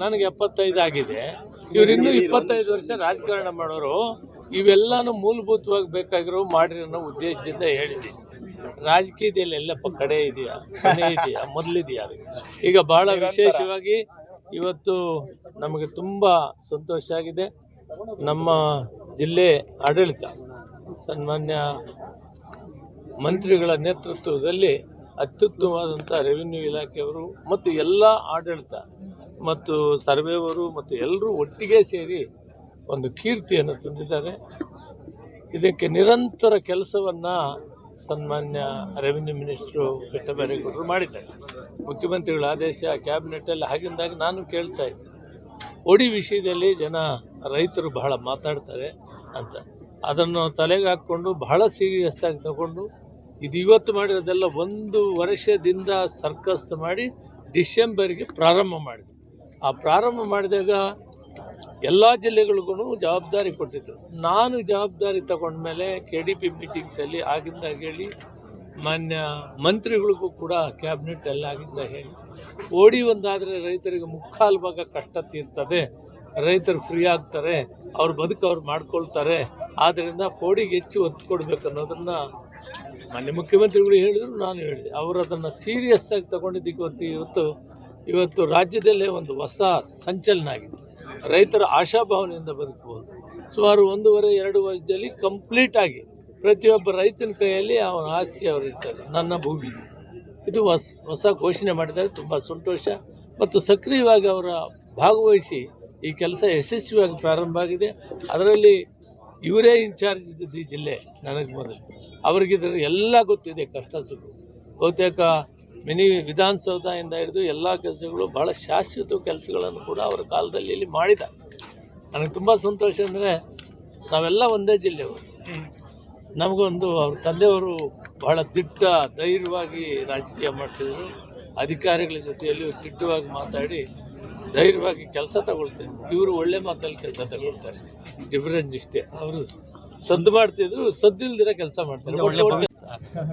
ನನಗೆ 75 ಆಗಿದೆ. ಇವ್ರು ಇನ್ನೂ 25 ವರ್ಷ ರಾಜಕಾರಣ ಮಾಡೋರು. ಇವೆಲ್ಲಾನು ಮೂಲಭೂತವಾಗಿ ಬೇಕಾಗಿರೋ ಮಾಡ್ರಿ ಅನ್ನೋ ಉದ್ದೇಶದಿಂದ ಹೇಳಿದ್ದೀನಿ. ರಾಜಕೀಯದಲ್ಲಿ ಎಲ್ಲಪ್ಪ ಕಡೆ ಇದೆಯಾ, ಕೊನೆ ಇದೆಯಾ, ಮೊದಲಿದೆಯಾ? ಈಗ ಬಹಳ ವಿಶೇಷವಾಗಿ ಇವತ್ತು ನಮಗೆ ತುಂಬ ಸಂತೋಷ ಆಗಿದೆ. ನಮ್ಮ ಜಿಲ್ಲೆ ಆಡಳಿತ ಸನ್ಮಾನ್ಯ ಮಂತ್ರಿಗಳ ನೇತೃತ್ವದಲ್ಲಿ ಅತ್ಯುತ್ತಮವಾದಂಥ ರೆವಿನ್ಯೂ ಇಲಾಖೆಯವರು ಮತ್ತು ಎಲ್ಲ ಆಡಳಿತ ಮತ್ತು ಸರ್ವೆಯವರು ಮತ್ತು ಎಲ್ಲರೂ ಒಟ್ಟಿಗೆ ಸೇರಿ ಒಂದು ಕೀರ್ತಿಯನ್ನು ತಂದಿದ್ದಾರೆ. ಇದಕ್ಕೆ ನಿರಂತರ ಕೆಲಸವನ್ನು ಸನ್ಮಾನ್ಯ ರೆವಿನ್ಯೂ ಮಿನಿಸ್ಟ್ರು ಕೃಷ್ಣಬೈರೇಗೌಡರು ಮಾಡಿದ್ದಾರೆ. ಮುಖ್ಯಮಂತ್ರಿಗಳ ಆದೇಶ ಕ್ಯಾಬಿನೆಟ್ಟಲ್ಲಿ ಆಗಿಂದಾಗ ನಾನು ಕೇಳ್ತಾ ಇದ್ದೆ, ಓಡಿ ವಿಷಯದಲ್ಲಿ ರೈತರು ಬಹಳ ಮಾತಾಡ್ತಾರೆ ಅಂತ. ಅದನ್ನು ತಲೆಗೆ ಹಾಕ್ಕೊಂಡು ಬಹಳ ಸೀರಿಯಸ್ ಆಗಿ ತಗೊಂಡು ಇದು ಇವತ್ತು ಮಾಡಿರೋದೆಲ್ಲ 1 ವರ್ಷದಿಂದ ಸರ್ಕಸ್ ಮಾಡಿ ಡಿಸೆಂಬರ್ಗೆ ಪ್ರಾರಂಭ ಮಾಡಿದೆ. ಆ ಪ್ರಾರಂಭ ಮಾಡಿದಾಗ ಎಲ್ಲ ಜಿಲ್ಲೆಗಳಿಗೂ ಜವಾಬ್ದಾರಿ ಕೊಟ್ಟಿದ್ದರು. ನಾನು ಜವಾಬ್ದಾರಿ ತಗೊಂಡ ಮೇಲೆ KDP ಮೀಟಿಂಗ್ಸಲ್ಲಿ ಆಗಿಂದಾಗ ಹೇಳಿ, ಮಾನ್ಯ ಮಂತ್ರಿಗಳಿಗೂ ಕೂಡ ಕ್ಯಾಬಿನೆಟ್ ಎಲ್ಲ ಆಗಿಂದ ಹೇಳಿ, ಓಡಿ ಒಂದಾದರೆ ರೈತರಿಗೆ ಮುಕ್ಕಾಲು ಭಾಗ ಕಷ್ಟ ತೀರ್ತದೆ, ರೈತರು ಫ್ರೀ ಆಗ್ತಾರೆ, ಅವ್ರ ಬದುಕು ಅವ್ರು ಮಾಡ್ಕೊಳ್ತಾರೆ, ಆದ್ದರಿಂದ ಕೋಡಿಗೆ ಹೆಚ್ಚು ಒತ್ತು ಕೊಡಬೇಕು ಅನ್ನೋದನ್ನು ಮಾನ್ಯ ಮುಖ್ಯಮಂತ್ರಿಗಳು ಹೇಳಿದ್ರು, ನಾನು ಹೇಳಿದೆ. ಅವರು ಅದನ್ನು ಸೀರಿಯಸ್ ಆಗಿ ತಗೊಂಡಿದ್ದಕ್ಕೆ ಇವತ್ತು ರಾಜ್ಯದಲ್ಲೇ ಒಂದು ಹೊಸ ಸಂಚಲನ ಆಗಿದೆ. ರೈತರ ಆಶಾಭಾವನೆಯಿಂದ ಬದುಕಬಹುದು. ಸುಮಾರು 1.5-2 ವರ್ಷದಲ್ಲಿ ಕಂಪ್ಲೀಟ್ ಆಗಿ ಪ್ರತಿಯೊಬ್ಬ ರೈತನ ಕೈಯಲ್ಲಿ ಅವನ ಆಸ್ತಿ ಅವರು ಇರ್ತಾರೆ, ನನ್ನ ಭೂಮಿ. ಇದು ಹೊಸ ಘೋಷಣೆ ಮಾಡಿದರೆ ತುಂಬ ಸಂತೋಷ. ಮತ್ತು ಸಕ್ರಿಯವಾಗಿ ಅವರ ಭಾಗವಹಿಸಿ ಈ ಕೆಲಸ ಯಶಸ್ವಿಯಾಗಿ ಪ್ರಾರಂಭ ಆಗಿದೆ. ಅದರಲ್ಲಿ ಇವರೇ ಇನ್ಚಾರ್ಜ್ ಇದ್ದಿದ್ದು ಈ ಜಿಲ್ಲೆ ನನಗೆ ಮೊದಲು. ಅವ್ರಿಗಿದ್ರ ಎಲ್ಲ ಗೊತ್ತಿದೆ, ಕಷ್ಟ ಸುಖ. ಬಹುತೇಕ ಮಿನಿ ವಿಧಾನಸೌಧದಿಂದ ಹಿಡಿದು ಎಲ್ಲ ಕೆಲಸಗಳು ಬಹಳ ಶಾಶ್ವತ ಕೆಲಸಗಳನ್ನು ಕೂಡ ಅವರ ಕಾಲದಲ್ಲಿ ಇಲ್ಲಿ ಮಾಡಿದ್ದಾರೆ. ನನಗೆ ತುಂಬ ಸಂತೋಷ ಅಂದರೆ ನಾವೆಲ್ಲ ಒಂದೇ ಜಿಲ್ಲೆಯವರು. ನಮಗೊಂದು ಅವ್ರ ತಂದೆಯವರು ಬಹಳ ಧೈರ್ಯವಾಗಿ ರಾಜಕೀಯ ಮಾಡ್ತಿದ್ರು. ಅಧಿಕಾರಿಗಳ ಜೊತೆಯಲ್ಲಿ ದಿಟ್ಟವಾಗಿ ಮಾತಾಡಿ ಧೈರ್ಯವಾಗಿ ಕೆಲಸ ತಗೊಳ್ತಿದ್ರು. ಇವರು ಒಳ್ಳೆ ಮಾತಲ್ಲಿ ಕೆಲಸ ತಗೊಳ್ತಾರೆ. ಡಿಫರೆನ್ಸ್ ಇಷ್ಟೇ, ಅವರು ಸದ್ದು ಮಾಡ್ತಿದ್ರು, ಸದ್ದಿಲ್ದಿರ ಕೆಲಸ ಮಾಡ್ತಾರೆ.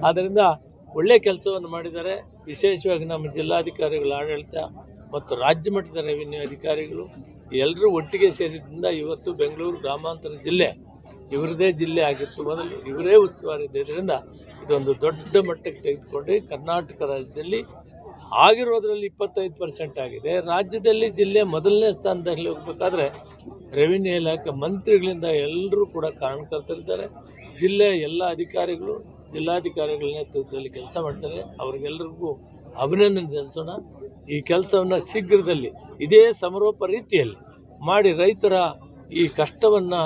ಆದ್ದರಿಂದ ಒಳ್ಳೆಯ ಕೆಲಸವನ್ನು ಮಾಡಿದ್ದಾರೆ. ವಿಶೇಷವಾಗಿ ನಮ್ಮ ಜಿಲ್ಲಾಧಿಕಾರಿಗಳ ಆಡಳಿತ ಮತ್ತು ರಾಜ್ಯ ಮಟ್ಟದ ರೆವಿನ್ಯೂ ಅಧಿಕಾರಿಗಳು ಎಲ್ಲರೂ ಒಟ್ಟಿಗೆ ಸೇರಿದ್ದರಿಂದ ಇವತ್ತು ಬೆಂಗಳೂರು ಗ್ರಾಮಾಂತರ ಜಿಲ್ಲೆ ಇವರದೇ ಜಿಲ್ಲೆ ಆಗಿತ್ತು ಮೊದಲು, ಇವರೇ ಉಸ್ತುವಾರಿ ಇದ್ದರಿಂದ ಇದೊಂದು ದೊಡ್ಡ ಮಟ್ಟಕ್ಕೆ ತೆಗೆದುಕೊಂಡು ಕರ್ನಾಟಕ ರಾಜ್ಯದಲ್ಲಿ ಆಗಿರೋದ್ರಲ್ಲಿ 25% ಆಗಿದೆ. ರಾಜ್ಯದಲ್ಲಿ ಜಿಲ್ಲೆ ಮೊದಲನೇ ಸ್ಥಾನದಲ್ಲಿ ಹೋಗಬೇಕಾದ್ರೆ ರೆವಿನ್ಯೂ ಇಲಾಖೆ ಮಂತ್ರಿಗಳಿಂದ ಎಲ್ಲರೂ ಕೂಡ ಕಾರಣಕರ್ತರಿದ್ದಾರೆ. ಜಿಲ್ಲೆಯ ಎಲ್ಲ ಅಧಿಕಾರಿಗಳು ಜಿಲ್ಲಾಧಿಕಾರಿಗಳ ನೇತೃತ್ವದಲ್ಲಿ ಕೆಲಸ ಮಾಡ್ತಾರೆ. ಅವರಿಗೆಲ್ಲರಿಗೂ ಅಭಿನಂದನೆ ಸಲ್ಲಿಸೋಣ. ಈ ಕೆಲಸವನ್ನು ಶೀಘ್ರದಲ್ಲಿ ಇದೇ ಸಮರೋಪ ರೀತಿಯಲ್ಲಿ ಮಾಡಿ ರೈತರ ಈ ಕಷ್ಟವನ್ನು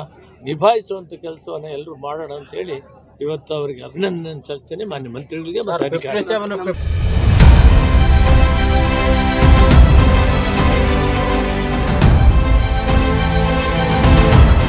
ನಿಭಾಯಿಸುವಂಥ ಕೆಲಸವನ್ನು ಎಲ್ಲರೂ ಮಾಡೋಣ ಅಂತೇಳಿ ಇವತ್ತು ಅವರಿಗೆ ಅಭಿನಂದನೆ ಸಲ್ಲಿಸ್ತೇನೆ, ಮಾನ್ಯ ಮಂತ್ರಿಗಳಿಗೆ ಮತ್ತು ಅಧಿಕಾರಿಗಳಿಗೆ.